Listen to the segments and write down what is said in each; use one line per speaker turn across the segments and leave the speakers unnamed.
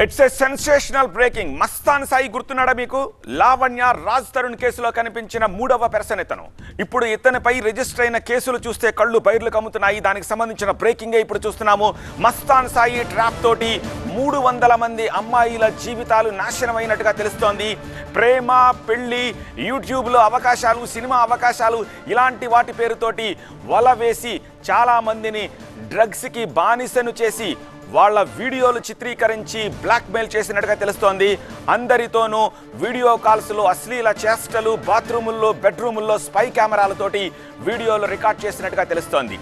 It's a sensational breaking. Mastan Sai గుర్తున్నాడా మీకు? లావణ్య రాజ్ తరుణ్ కేసులో కనిపించిన మూడవ పర్సన్ ఇతను. ఇప్పుడు ఇతనిపై రిజిస్టర్ అయిన కేసులు చూస్తే కళ్ళు బైర్లు కమ్ముతున్నాయి. దానికి సంబంధించిన బ్రేకింగే ఇప్పుడు చూస్తున్నాము. మస్తాన్ సాయి ట్రాప్ తోటి 300 మంది అమ్మాయిల జీవితాలు నాశనమైనట్టుగా తెలుస్తోంది. ప్రేమ, పెళ్లి, యూట్యూబ్లో అవకాశాలు, సినిమా అవకాశాలు ఇలాంటి వాటి పేరుతోటి వల వేసి చాలా మందిని డ్రగ్స్కి బానిసను చేసి వాళ్ళ వీడియోలు చిత్రీకరించి బ్లాక్మెయిల్ చేసినట్టుగా తెలుస్తోంది. అందరితోనూ వీడియో కాల్స్లో అశ్లీల చేష్టలు, బాత్రూముల్లో, బెడ్రూముల్లో స్పై కెమెరాలతోటి వీడియోలు రికార్డ్ చేసినట్టుగా తెలుస్తోంది.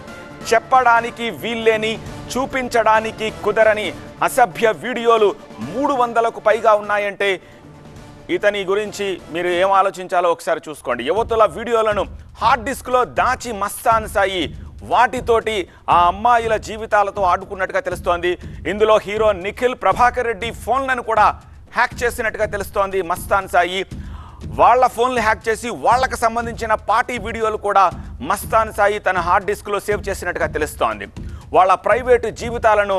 చెప్పడానికి వీల్లేని, చూపించడానికి కుదరని అసభ్య వీడియోలు 300కు పైగా ఉన్నాయంటే ఇతని గురించి మీరు ఏం ఆలోచించాలో ఒకసారి చూసుకోండి. యువతుల వీడియోలను హార్డ్ డిస్క్లో దాచి మస్తాన్ సాయి వాటితోటి ఆ అమ్మాయిల జీవితాలతో ఆడుకున్నట్టుగా తెలుస్తోంది. ఇందులో హీరో నిఖిల్, ప్రభాకర్ రెడ్డి ఫోన్లను కూడా హ్యాక్ చేసినట్టుగా తెలుస్తోంది మస్తాన్ సాయి. వాళ్ళ ఫోన్లు హ్యాక్ చేసి వాళ్ళకు సంబంధించిన పార్టీ వీడియోలు కూడా మస్తాన్ సాయి తన హార్డ్ డిస్క్లో సేవ్ చేసినట్టుగా తెలుస్తోంది. వాళ్ళ ప్రైవేటు జీవితాలను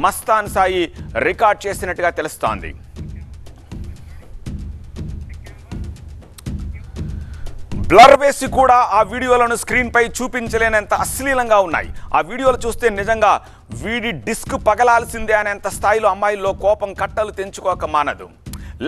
మస్తాన్ సాయి రికార్డ్ చేసినట్టుగా తెలుస్తోంది. బ్లర్ వేసి కూడా ఆ వీడియోలను స్క్రీన్పై చూపించలేనంత అశ్లీలంగా ఉన్నాయి. ఆ వీడియోలు చూస్తే నిజంగా వీడి డిస్క్ పగలాల్సిందే అనేంత స్థాయిలో అమ్మాయిల్లో కోపం కట్టలు తెంచుకోక మానదు.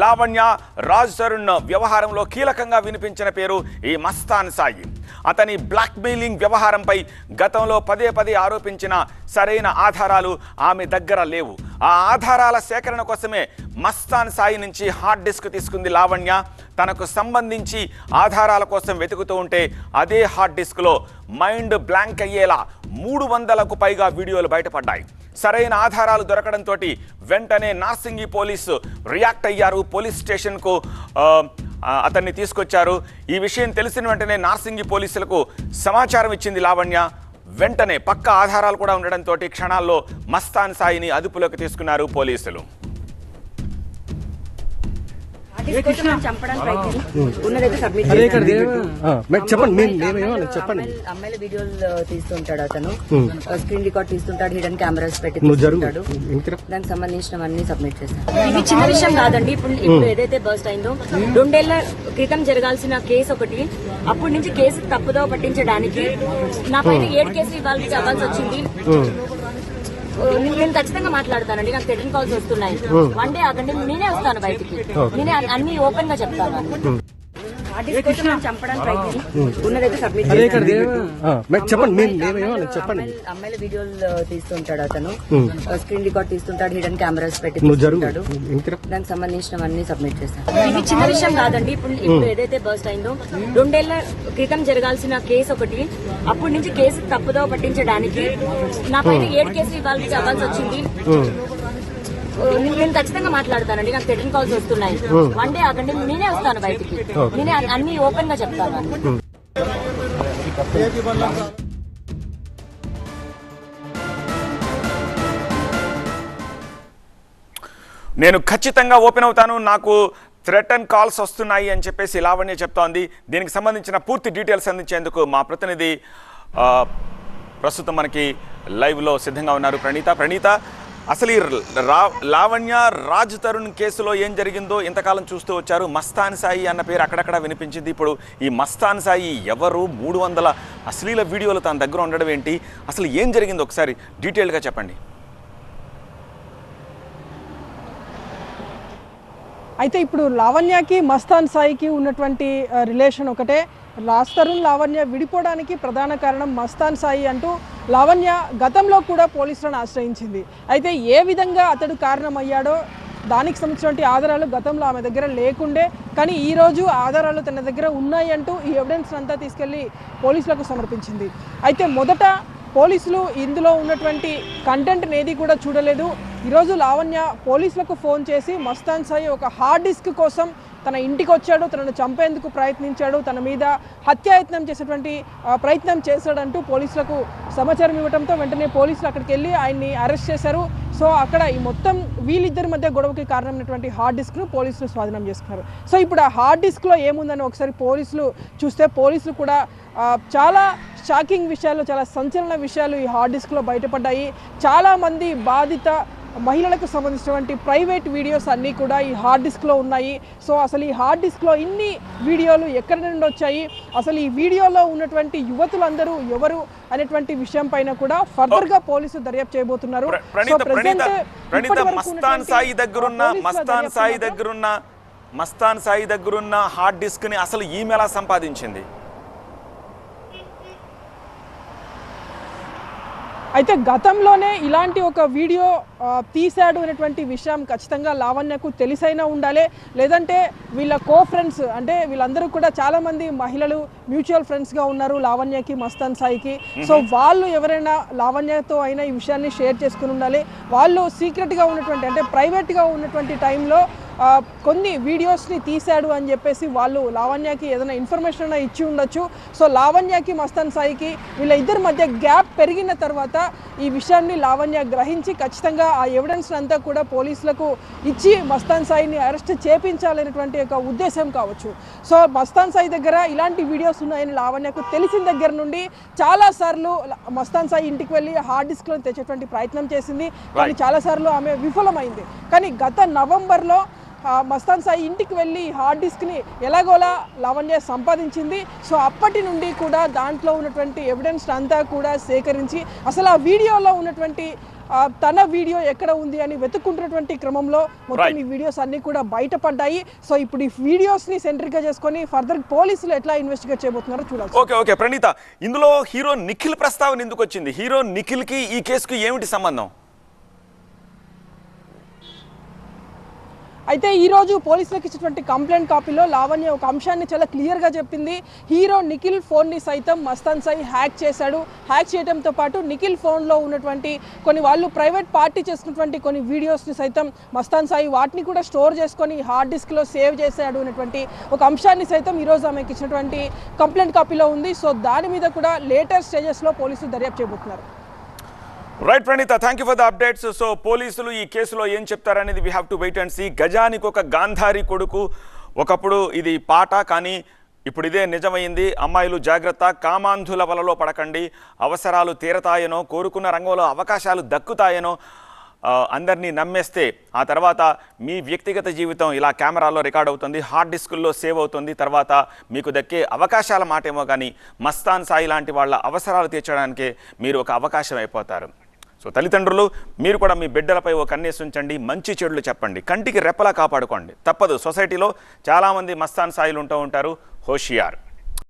లావణ్య రాజ్ తరుణ్ వ్యవహారంలో కీలకంగా వినిపించిన పేరు ఈ మస్తాన్ సాయి. అతని బ్లాక్మెయిలింగ్ వ్యవహారంపై గతంలో పదే ఆరోపించిన సరైన ఆధారాలు ఆమె దగ్గర లేవు. ఆ ఆధారాల సేకరణ కోసమే మస్తాన్ సాయి నుంచి హార్డ్ డిస్క్ తీసుకుంది లావణ్య. తనకు సంబంధించి ఆధారాల కోసం వెతుకుతూ ఉంటే అదే హార్డ్ డిస్క్లో మైండ్ బ్లాంక్ అయ్యేలా 300కు పైగా వీడియోలు బయటపడ్డాయి. సరైన ఆధారాలు దొరకడంతో వెంటనే నార్సింగి పోలీసు రియాక్ట్ అయ్యారు. పోలీస్ స్టేషన్కు అతన్ని తీసుకొచ్చారు. ఈ విషయం తెలిసిన వెంటనే నార్సింగి పోలీసులకు సమాచారం ఇచ్చింది లావణ్య. వెంటనే పక్కా ఆధారాలు కూడా ఉండడంతో క్షణాల్లో మస్తాన్ సాయిని అదుపులోకి తీసుకున్నారు పోలీసులు.
అమ్మాయిల వీడియోలు తీస్తుంటాడు అతను, స్క్రీన్ రికార్డ్ తీస్తుంటాడు, హిడెన్ కెమెరాస్ పెట్టుకుంటాడు. దానికి సంబంధించినవన్నీ సబ్మిట్ చేస్తాను. ఇది చిన్న విషయం కాదండి. ఇప్పుడు ఏదైతే బర్స్ట్ అయిందో 2 ఏళ్ల క్రితం జరగాల్సిన కేసు ఒకటి, అప్పటి నుంచి కేసు తప్పుదో పట్టించడానికి నా పైన 7 కేసులు ఇవ్వాల్సి అవ్వాల్సి వచ్చింది. నేను ఖచ్చితంగా మాట్లాడతానండి. నాకు టెలిఫోన్ కాల్స్ వస్తున్నాయి. వన్ డే ఆగండి, నేనే వస్తాను బయటికి. నేనే అన్ని ఓపెన్ గా చెప్తాను. అమ్మాయిల వీడియోలు తీస్తుంటాడు అతను, స్క్రీన్ రికార్డ్ తీస్తుంటాడు, హిడెన్ కెమెరాస్ పెట్టుకుంటాడు. దానికి సంబంధించినవన్నీ సబ్మిట్ చేస్తాను. ఇది చిన్న విషయం కాదండి. ఇప్పుడు ఏదైతే బర్స్ట్ అయిందో 2 ఏళ్ల క్రితం జరగాల్సిన కేసు ఒకటి, అప్పటి నుంచి కేసు తప్పుదో పట్టించడానికి నా పైన 7 కేసులు ఇవ్వాల్సి అవ్వాల్సి వచ్చింది. నేను ఖచ్చితంగా మాట్లాడతానండి. నాకు టెలిఫోన్ కాల్స్ వస్తున్నాయి. వన్ డే ఆగండి, నేనే వస్తాను బయటికి. నేనే అన్ని ఓపెన్ గా చెప్తాను.
నేను ఖచ్చితంగా ఓపెన్ అవుతాను, నాకు థ్రెటన్ కాల్స్ వస్తున్నాయి అని చెప్పేసి లావణ్య చెప్తోంది. దీనికి సంబంధించిన పూర్తి డీటెయిల్స్ అందించేందుకు మా ప్రతినిధి ప్రస్తుతం మనకి లైవ్లో సిద్ధంగా ఉన్నారు ప్రణీత. అసలు ఈ లావణ్య రాజ్ తరుణ్ కేసులో ఏం జరిగిందో ఇంతకాలం చూస్తూ వచ్చారు. మస్తాన్ సాయి అన్న పేరు అక్కడక్కడ వినిపించింది. ఇప్పుడు ఈ మస్తాన్ సాయి ఎవరు? 300 అశ్లీల వీడియోలు తన దగ్గర ఉండడం ఏంటి? అసలు ఏం జరిగిందో ఒకసారి డీటెయిల్గా చెప్పండి.
అయితే ఇప్పుడు లావణ్యకి మస్తాన్ సాయికి ఉన్నటువంటి రిలేషన్ ఒకటే. రాజ్ తరుణ్ లావణ్య విడిపోవడానికి ప్రధాన కారణం మస్తాన్ సాయి అంటూ లావణ్య గతంలో కూడా పోలీసులను ఆశ్రయించింది. అయితే ఏ విధంగా అతడు కారణమయ్యాడో దానికి సంబంధించినటువంటి ఆధారాలు గతంలో ఆమె దగ్గర లేకుండే, కానీ ఈరోజు ఆధారాలు తన దగ్గర ఉన్నాయి అంటూ ఈ ఎవిడెన్స్ అంతా తీసుకెళ్లి పోలీసులకు సమర్పించింది. అయితే మొదట పోలీసులు ఇందులో ఉన్నటువంటి కంటెంట్ ఏది కూడా చూడలేదు. ఈరోజు లావణ్య పోలీసులకు ఫోన్ చేసి మస్తాన్ సాయి ఒక హార్డ్ డిస్క్ కోసం తన ఇంటికి వచ్చాడు, తనను చంపేందుకు ప్రయత్నించాడు, తన మీద హత్యాయత్నం చేసేటువంటి ప్రయత్నం చేశాడంటూ పోలీసులకు సమాచారం ఇవ్వడంతో వెంటనే పోలీసులు అక్కడికి వెళ్ళి ఆయన్ని అరెస్ట్ చేశారు. సో అక్కడ ఈ మొత్తం వీళ్ళిద్దరి మధ్య గొడవకి కారణమైనటువంటి హార్డ్ డిస్క్ను పోలీసులు స్వాధీనం చేసుకున్నారు. సో ఇప్పుడు ఆ హార్డ్ డిస్క్లో ఏముందని ఒకసారి పోలీసులు చూస్తే పోలీసులు కూడా చాలా షాకింగ్ విషయాలు, చాలా సంచలన విషయాలు ఈ హార్డ్ డిస్క్లో బయటపడ్డాయి. చాలామంది బాధిత మహిళలకు సంబంధించినటువంటి ప్రైవేట్ వీడియోస్ అన్నీ కూడా ఈ హార్డ్ డిస్క్లో ఉన్నాయి. సో అసలు ఈ హార్డ్ డిస్క్లో ఇన్ని వీడియోలు ఎక్కడి నుండి వచ్చాయి, అసలు ఈ వీడియోలో ఉన్నటువంటి యువతులందరూ ఎవరు అనేటువంటి విషయం పైన కూడా ఫర్దర్గా పోలీసులు దర్యాప్తు చేయబోతున్నారు.
మస్తాన్ సాయి దగ్గరున్న హార్డ్ డిస్క్ ని అసలు ఈమె ఎలా సంపాదించింది?
అయితే గతంలోనే ఇలాంటి ఒక వీడియో తీశాడు అనేటువంటి విషయం ఖచ్చితంగా లావణ్యకు తెలిసైనా ఉండాలి, లేదంటే వీళ్ళ కో ఫ్రెండ్స్ అంటే వీళ్ళందరూ కూడా చాలామంది మహిళలు మ్యూచువల్ ఫ్రెండ్స్గా ఉన్నారు లావణ్యకి మస్తాన్ సాయికి. సో వాళ్ళు ఎవరైనా లావణ్యతో అయినా ఈ విషయాన్ని షేర్ చేసుకుని ఉండాలి. వాళ్ళు సీక్రెట్గా ఉన్నటువంటి అంటే ప్రైవేట్గా ఉన్నటువంటి టైంలో కొన్ని వీడియోస్ని తీశాడు అని చెప్పేసి వాళ్ళు లావణ్యకి ఏదైనా ఇన్ఫర్మేషన్ ఇచ్చి ఉండొచ్చు. సో లావణ్యకి మస్తాన్ సాయికి వీళ్ళ ఇద్దరి మధ్య గ్యాప్ పెరిగిన తర్వాత ఈ విషయాన్ని లావణ్య గ్రహించి ఖచ్చితంగా ఆ ఎవిడెన్స్ అంతా కూడా పోలీసులకు ఇచ్చి మస్తాన్ సాయిని అరెస్ట్ చేపించాలనేటువంటి ఒక ఉద్దేశం కావచ్చు. సో మస్తాన్ సాయి దగ్గర ఇలాంటి వీడియోస్ ఉన్నాయని లావణ్యకు తెలిసిన దగ్గర నుండి చాలాసార్లు మస్తాన్ సాయి ఇంటికి వెళ్ళి హార్డ్ డిస్క్లో తెచ్చేటువంటి ప్రయత్నం చేసింది, కానీ చాలాసార్లు ఆమె విఫలమైంది. కానీ గత నవంబర్లో మస్తాన్ సాయి ఇంటికి వెళ్ళి హార్డ్ డిస్క్ని ఎలాగోలా లావణ్య సంపాదించింది. సో అప్పటి నుండి కూడా దాంట్లో ఉన్నటువంటి ఎవిడెన్స్ అంతా కూడా సేకరించి అసలు ఆ వీడియోలో ఉన్నటువంటి తన వీడియో ఎక్కడ ఉంది అని వెతుక్కుంటున్నటువంటి క్రమంలో మొత్తం ఈ వీడియోస్ అన్ని కూడా బయటపడ్డాయి. సో ఇప్పుడు ఈ వీడియోస్ని సెంట్రిక్గా చేసుకొని ఫర్దర్ పోలీసులు ఎట్లా ఇన్వెస్టిగేట్ చేయబోతున్నారో చూడాలి.
ఓకే ప్రణీత, ఇందులో హీరో నిఖిల్ ప్రస్తావన ఎందుకు వచ్చింది? హీరో నిఖిల్కి ఈ కేసుకు ఏమిటి సంబంధం?
అయితే ఈరోజు పోలీసులకు ఇచ్చినటువంటి కంప్లైంట్ కాపీలో లావణ్య ఒక అంశాన్ని చాలా క్లియర్గా చెప్పింది. హీరో నిఖిల్ ఫోన్ని సైతం మస్తాన్ సాయి హ్యాక్ చేశాడు. హ్యాక్ చేయడంతో పాటు నిఖిల్ ఫోన్లో ఉన్నటువంటి కొన్ని వాళ్ళు ప్రైవేట్ పార్టీ చేసినటువంటి కొన్ని వీడియోస్ని సైతం మస్తాన్ సాయి వాటిని కూడా స్టోర్ చేసుకొని హార్డ్ డిస్క్లో సేవ్ చేశాడు అనేటువంటి ఒక అంశాన్ని సైతం ఈరోజు ఆమెకి ఇచ్చినటువంటి కంప్లైంట్ కాపీలో ఉంది. సో దాని మీద కూడా లేటర్ స్టేజెస్లో పోలీసులు దర్యాప్తు చేయబోతున్నారు.
Right Praneetha, thank you for the updates. So పోలీసులు ఈ కేసులో ఏం చెప్తారనేది we have to wait and see. గజానికి ఒక గాంధారి కొడుకు, ఒకప్పుడు ఇది పాట, కానీ ఇప్పుడు ఇదే నిజమైంది. అమ్మాయిలు జాగ్రత్త, కామాంధుల వలలో పడకండి. అవసరాలు తీరతాయనో, కోరుకున్న రంగంలో అవకాశాలు దక్కుతాయనో అందరినీ నమ్మేస్తే ఆ తర్వాత మీ వ్యక్తిగత జీవితం ఇలా కెమెరాలో రికార్డ్ అవుతుంది, హార్డ్ డిస్కుల్లో సేవ్ అవుతుంది. తర్వాత మీకు దక్కే అవకాశాల మాటేమో కానీ మస్తాన్ సాయి లాంటి వాళ్ళ అవసరాలు తీర్చడానికే మీరు ఒక అవకాశం అయిపోతారు. సో తల్లిదండ్రులు మీరు కూడా మీ బిడ్డలపై ఒక కన్నేసి ఉంచండి, మంచి చెడులు చెప్పండి, కంటికి రెప్పలా కాపాడుకోండి. తప్పదు, సొసైటీలో చాలామంది మస్తాన్ సాయిలు ఉంటూ ఉంటారు. హోషియార్.